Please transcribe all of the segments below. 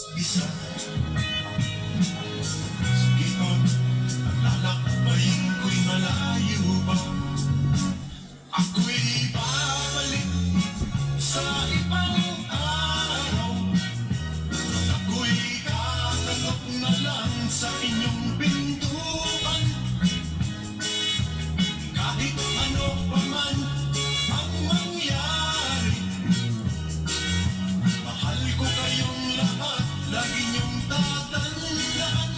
Isa, sige on, at lalakbayin ko'y malayo pa. Ako'y babalik sa ibang araw. Ako'y katanggap na lang sa inyong pintuan. Kahit ano pa man ang mangyari, mahal ko kayong lahat, lagi niyong tatandaan.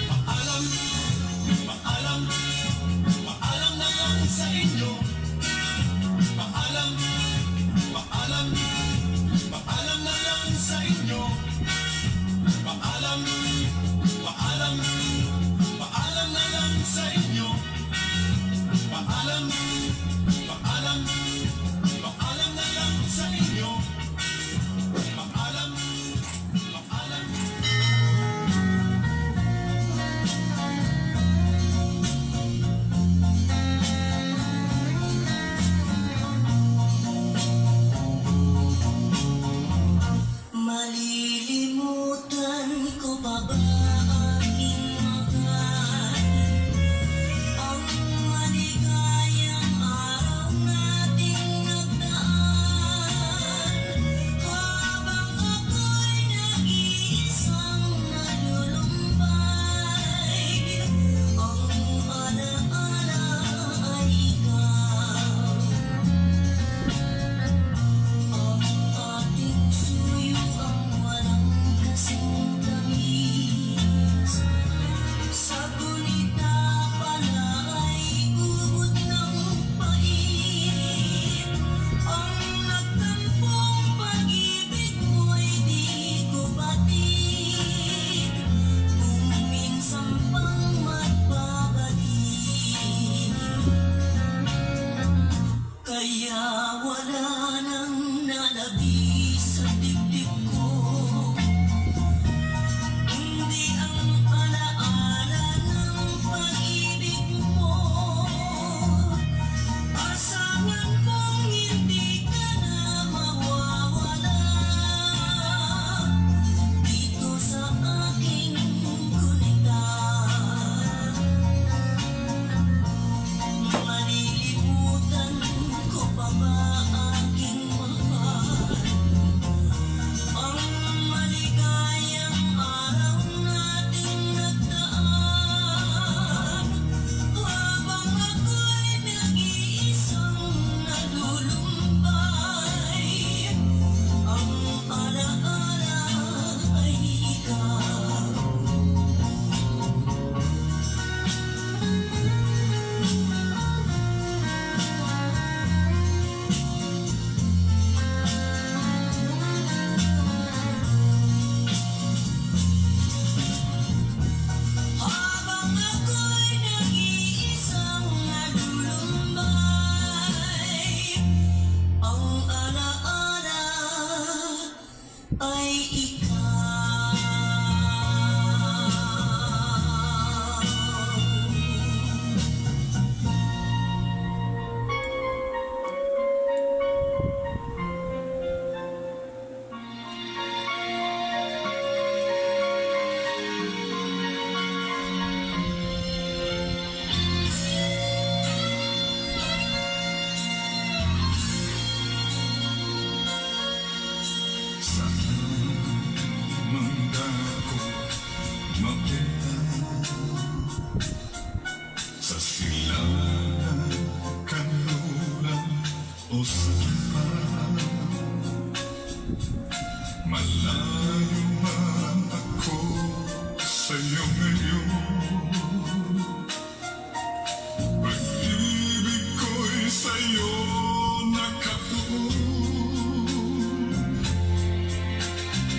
Paalam, paalam, paalam na lang sa inyo. Paalam, paalam, paalam na lang sa inyo. Paalam, paalam, paalam na lang sa inyo. Paalam, paalam, paalam na lang sa inyo. Paalam, paalam. Malilimutan ko pa ba aking mahal? Ang maligayang araw nating nagdaan, habang ako'y nag-iisang nalulumbay. Ang alaala ay ikaw, ang ating suyo, ang walang kasing tamis. Sa gunita pala ay ubod ng pait. Ang nagtampong pag-ibig mo'y di ko batid, kung minsan pang magpabalik. Kaya wala nang nalabi sa dibdib ko, hindi ang alaala ng pag-ibig mo. Asahan kong hindi ka na mawawala dito sa aking gunita. Malilimutan ko pa ba aking mahal? Ang maligayang araw nating nagdaan, habang ako'y nag-iisang nalulumbay. Ang alaala ay ikaw. Habang ako'y nag-iisang nalulumbay, ang alaala ay ikaw. Sana mangga ko makita sa silangan, kanluran o sakipan. Malayo man ako sa'yo ngayon, pag-ibig ko'y sa'yo nakatuon.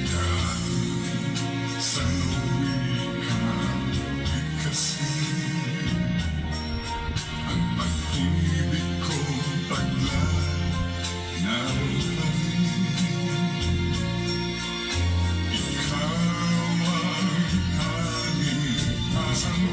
Kahit saan umiikot di kasi ang pag-ibig ko taglay na ikaw ang hangin, asang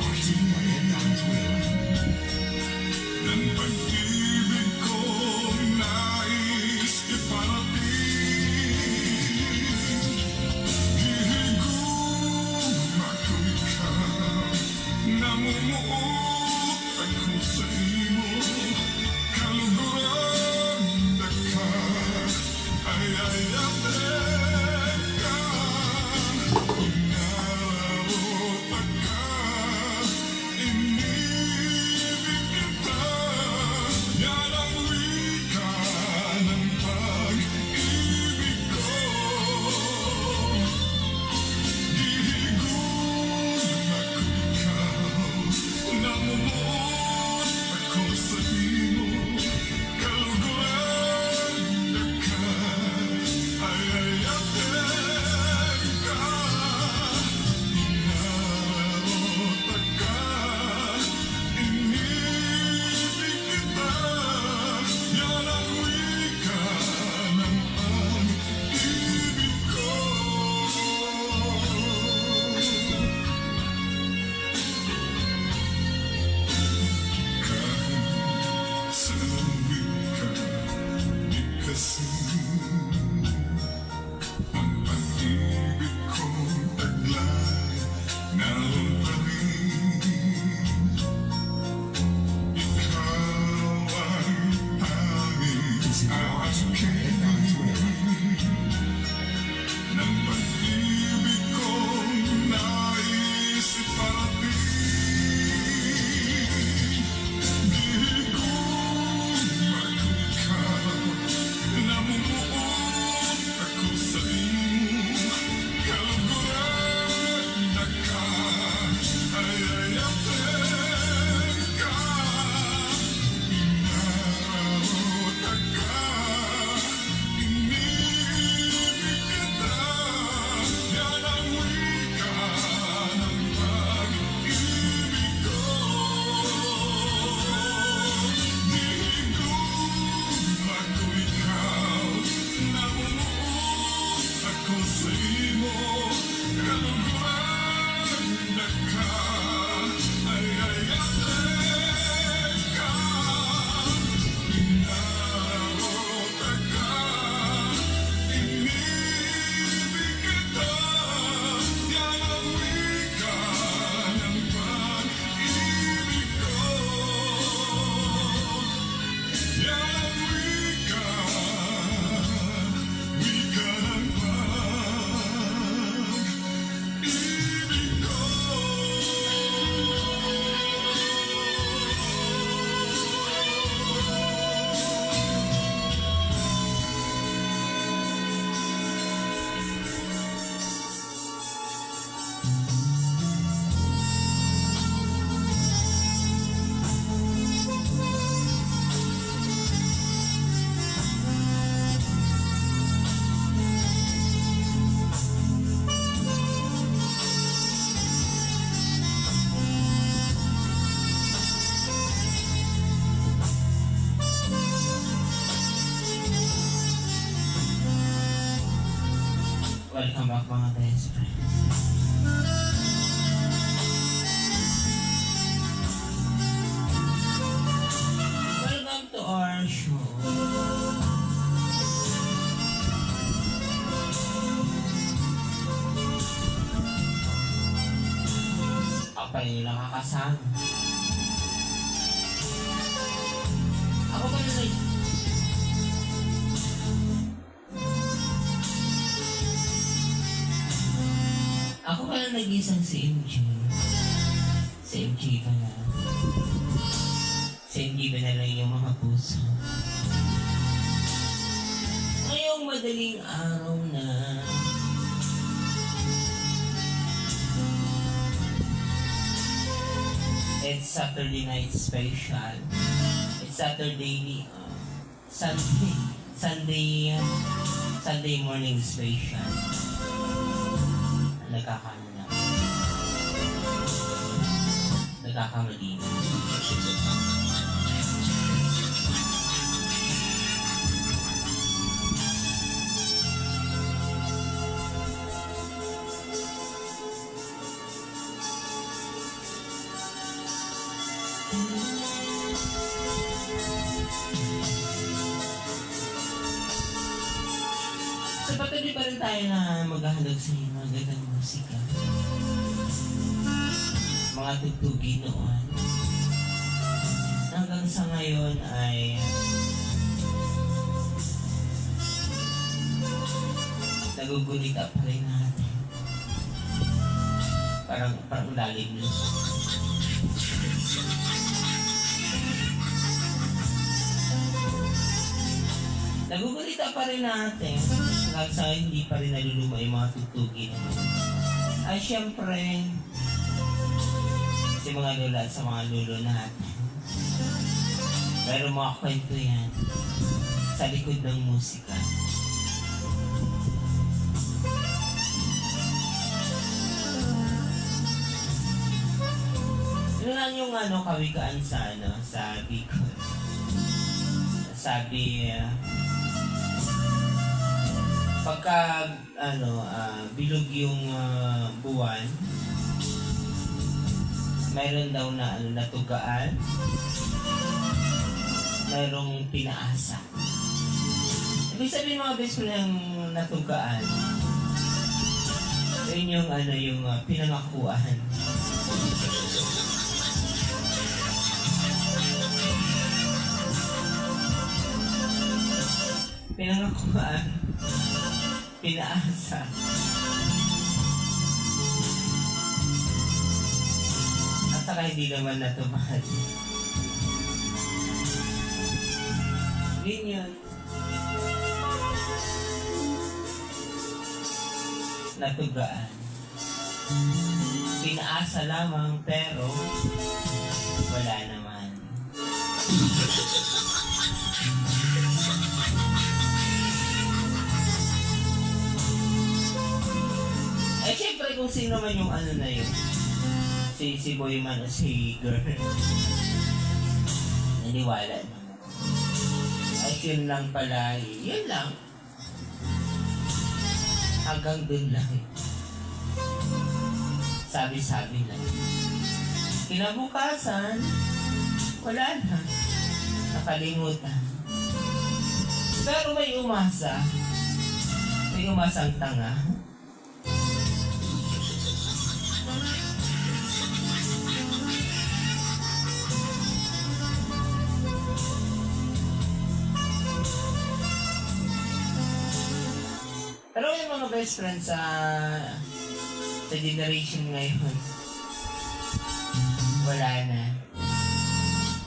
Welcome back mga best friend. Welcome to our show. Ako pa rin yung nakakasama. Ako pa rin Ako pala nag-isang si MJ. Si MJ pala. Si MJ ba na lang yung mga puso? Ngayong madaling araw na it's Saturday night special. It's Saturday, Sunday morning special. Nagkakamali na. So patuloy pa rin tayo na maghahalog sa inyo mga gandang musika. Mga tugtugi noon. Hanggang sa ngayon ay nagugulita pa rin natin. Parang lalim lang. Nagugulita pa rin natin. Hanggang sa hindi pa rin naluluma yung mga tugtugi naman. Ay syempre, sa mga lola at sa mga lolo natin. Pero mga kwento yan sa likod ng musika. Yun lang yung kawikaan sa Bicol. Sabi, pagka bilog yung buwan, mayroon daw na natugaan, mayroong pinaasa. Ibig sabihin mga best friend ng natugaan, yun yung pinangakuan. Pinangakuan, pinaasa. At saka hindi naman natupad. Yun yun. Natugaan. Pinaasa lamang pero wala naman. Eh syempre kung sino man yung na yun, si boy man o si girl, naniwala naman. Ay yun lang pala, yun lang. Hanggang dun lang. Sabi-sabi lang. Kinabukasan, wala na. Nakalimutan. Pero may umasa. May umasang tanga. Pero yung mga best friends sa generation ngayon, wala na.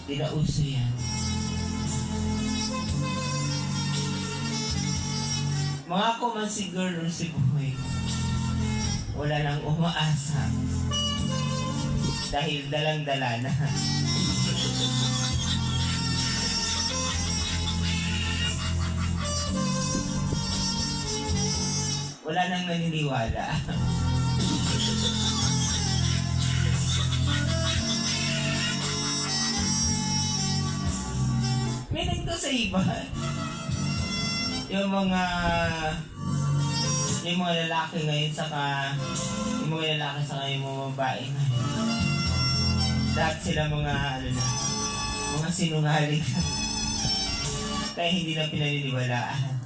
Hindi na uso yan. Mga ko man si girl or si boy, wala nang umaasa. Dahil dalang-dala na. Wala nang naniniwala. Meaning to sa iba, yung yung mga lalaki ngayon yung mga lalaki saka yung mga babae ngayon. Lahat sila mga mga sinungaling. Kaya hindi na pinaniniwalaan.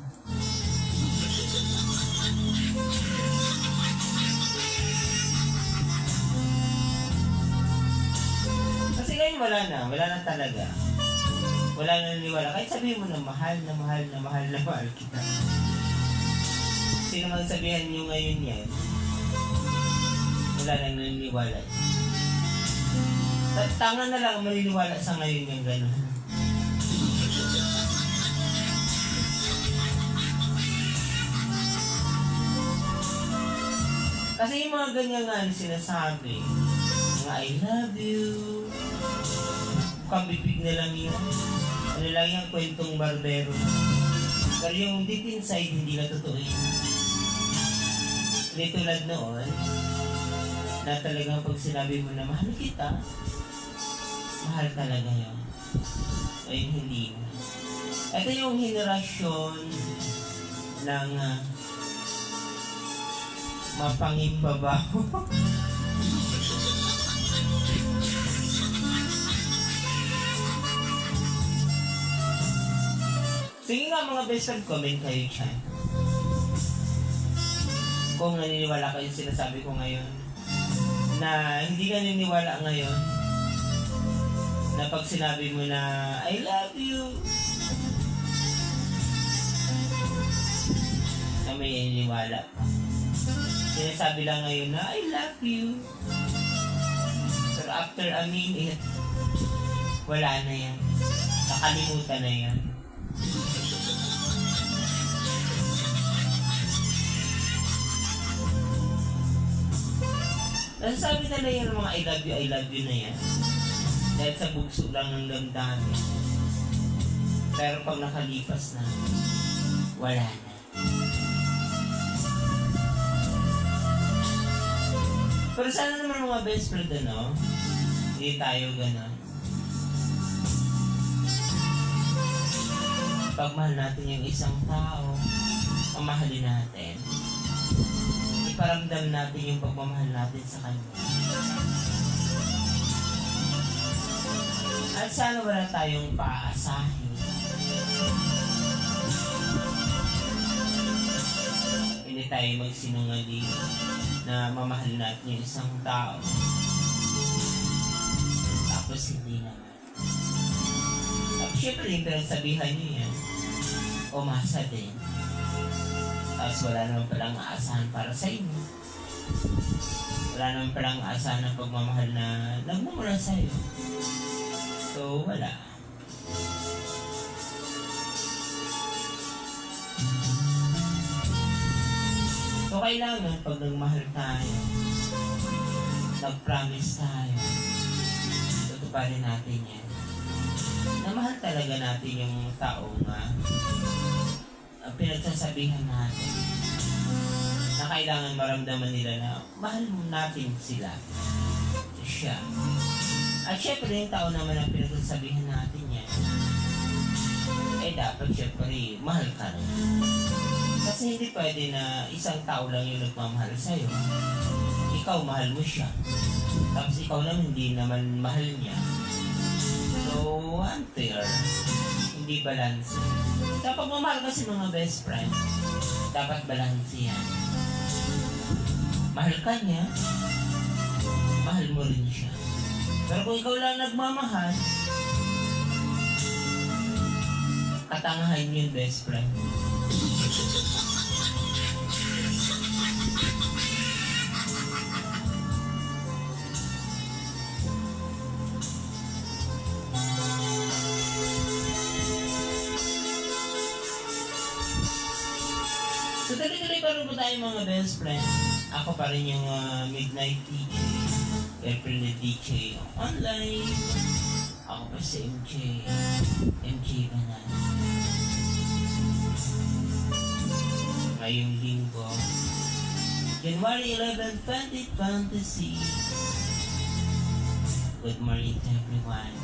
Kasi ngayon wala na talaga. Wala na naniwala. Kahit sabihin mo na mahal kita. Sino man sabihan nyo ngayon yan, wala na naniniwala. Tanga na lang maniniwala sa ngayon yung gano'n. Kasi yung mga ganyan nga sinasabi, mga I love you, bibig na lang yun. Ano lang yung kwentong barbero. Pero yung deep inside, hindi na totoo yun. Hindi tulad noon, na talagang pag sinabi mo na mahal kita, mahal talaga yun. Ayun, hindi na. Ito yung henerasyon ng mapangimbabaw. Sige nga mga best friend, comment kayo dyan. Kung naniniwala kayo sinasabi ko ngayon, na hindi ka naniniwala ngayon, na pag sinabi mo na, I love you, na may naniniwala pa. Sinasabi lang ngayon na, I love you. Pero after a minute, wala na yan. Nakalimutan na yan. Nasasabi na yan ng mga I love you na yan. Dahil sa bugso lang ng damdamin. Pero pag nakalipas na, wala na. Pero sana naman mga best friend, hindi tayo gano'n. Pagmahal natin yung isang tao, mamahalin natin. Iparamdam natin yung pagmamahal natin sa kanya. At sana wala tayong paaasahin. Hindi tayo magsinungaling na mamahal natin yung isang tao. Tapos hindi naman. Tapos syempre yung pinagsabihan nyo yan, umasa din. Tapos wala naman palang aasahan para sa inyo. Wala naman palang aasahan ng pagmamahal na nagmumula sa'yo. So, wala. So, kailangan pag nagmahal tayo, nag-promise tayo, tutuparin natin yan. Na mahal talaga natin yung tao na pinagsasabihan natin. Na kailangan maramdaman nila na mahal natin sila. Siya. At syempre yung tao naman ang pinagsasabihan natin yan, dapat syempre mahal ka rin. Kasi hindi pwede na isang tao lang yung nagmamahal sa'yo. Ikaw mahal mo siya. Tapos ikaw naman hindi naman mahal niya. So, unfair. Hindi balance. Sa pagmamahal kasi mga best friend, dapat balance yan. Mahal ka niya, mahal mo rin siya. Pero kung ikaw lang nagmamahal, katangahan yun, best friend. So, tuloy-tuloy pa rin po tayo mga best friend. Ako pa rin yung Midnight DJ, April na DJ online. Ako pa si MJ Banan. Ngayong linggo, January 11, 2020. Good morning to everyone.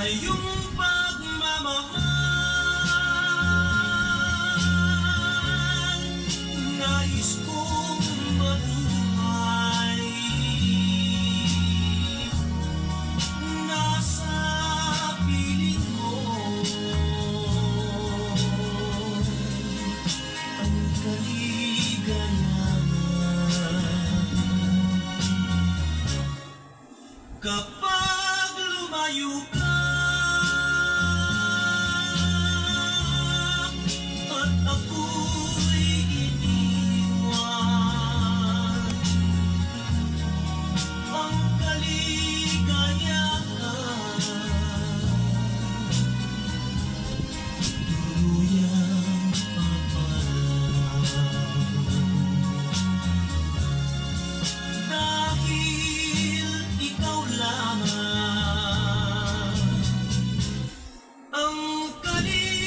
iyong pagmamahal. Nais kong mabuhay nasa piling mo. Ang kaligayahan kapag lumayo ka at ako'y iniwan. Ang kaligayahan tuluyang papalam. Dahil ikaw lamang ang kaligayahan.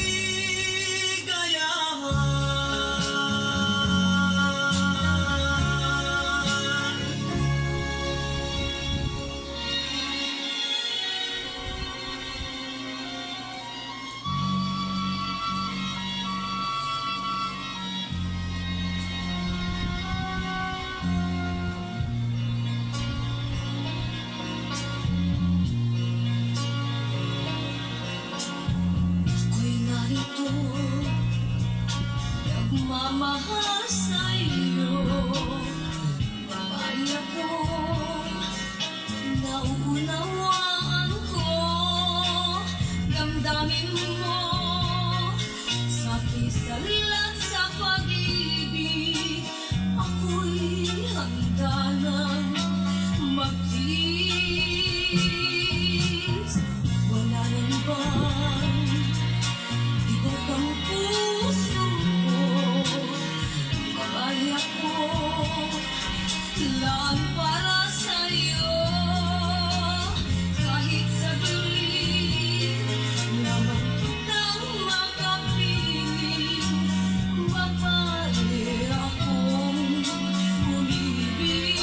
Ako'y narito, nagmamahal sa'yo. Babae ako, nauunawaan ko. Damdamin mo, sa pisalat sa pag-ibig. Ako'y handa nang magtiis. Wala nang ibang ibang ang puso ko. Babae ako, lang para sa'yo. Kahit saglit lamang kitang makapiling. Babae akong umibig.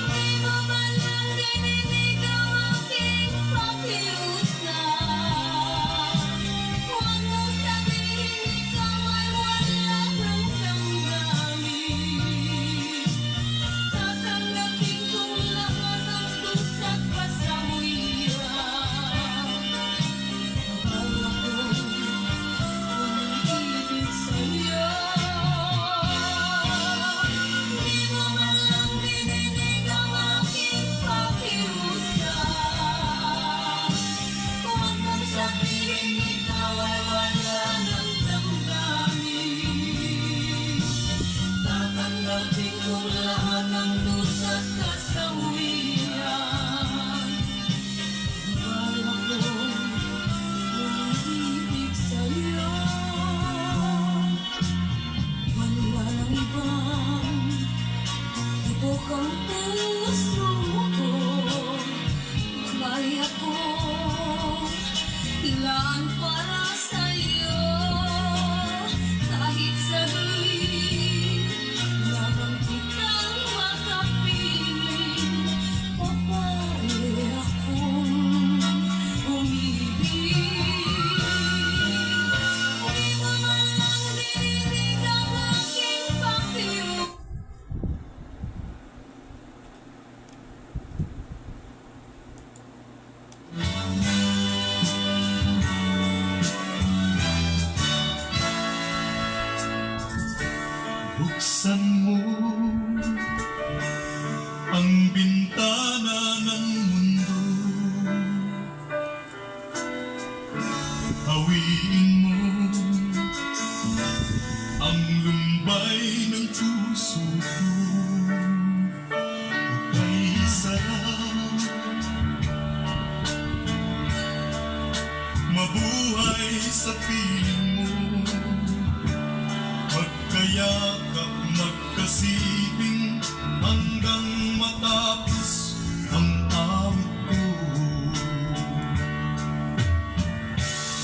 Di mo man lang dininig ang aking pakiusap. Huwag mong sabihin ikaw ay wala ng damdamin. Tatanggapin kong lahat ang dusa't kasawian. Babae akong umibig sa'yo. Di mo man lang dininig ang aking pakiusap. Huwag mong sabihin ikaw ay wala ng damdamin. Tatanggapin kong lahat ng dusa't kasawian. Babae akong umibig sa'yo. Wala nang ibang tibok ang puso ko. Babae ako, ilan para sa'yo. Kahit saglit lamang kitang makapiling. Babae akong umibig. Di mo man lang dinidig ang aking pakiusap. Buksan mo ang bintana ng mundo. Hawiin mo ang lumbay ng puso ko. Ika'y sarap, mabuhay sa piling mo. Magkayakap, magkasibing hanggang matapos ang awit ko.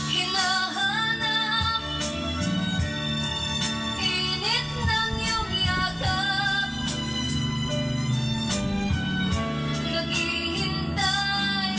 Hinahanap init ng iyong yakap. Naghihintay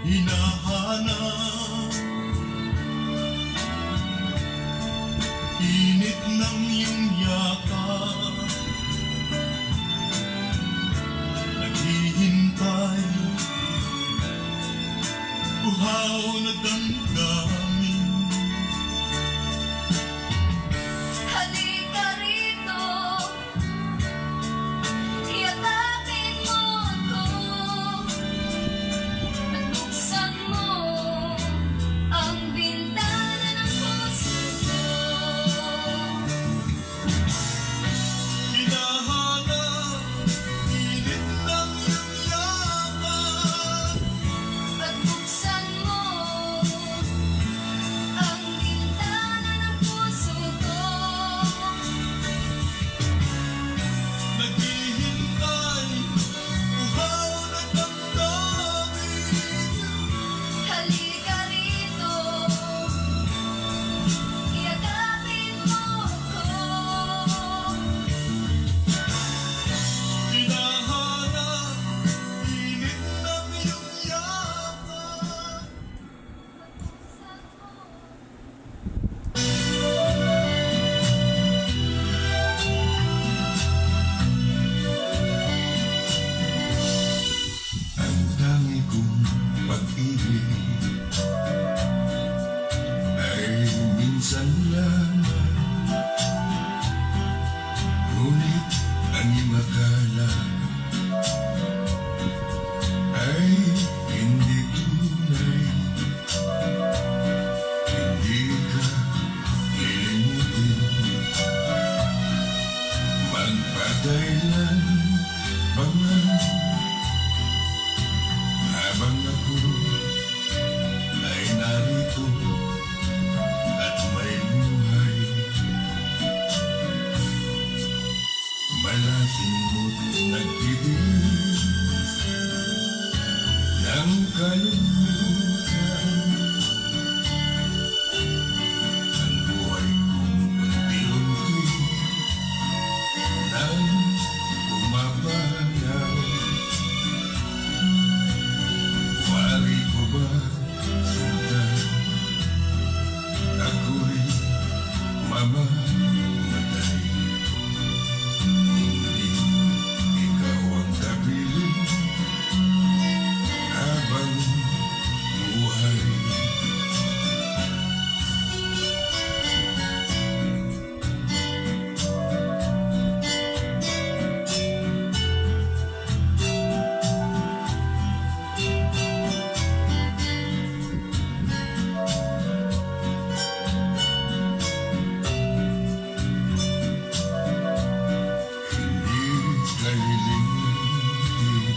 hinahanap. Init ng iyong yakap, naghihintay, uhaw na damdamin. Halika rito, yakapin mo ako, at buksan mo ang bintana ng puso ko. Hinahanap, init ng iyong yakap, At buksan mo ang bintana ng puso ko. naghihintay, uhaw na damdamin. Halika rito, yakapin mo ako. Hinahanap, init ng iyong yakap. Ang tangi kong pag-ibig ay minsan lamang, ngunit ang iyong akala ay hindi tunay. Hindi ka lilimutin, magpakailan pa man, habang ako ay narito at may buhay. Malaking mo't nagtitis ng kalungkutan. Ang buhay kong unti-unti nang pumapanaw. Wari ko ba sundan? Ako'y mamamatay. Hindi ikaw ang kapiling habang buhay. Hindi ka lilimutin,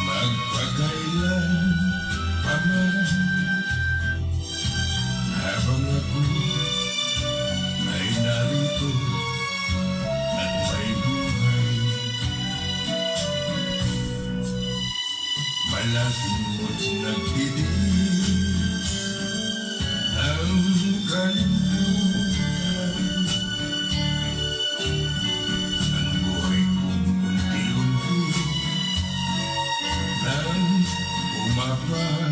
magpakailan pa man, habang ako ay narito at may buhay. Malaking mo't nagtitis ng kalimutan. Ang buhay kong unti-unti nang pumapanaw.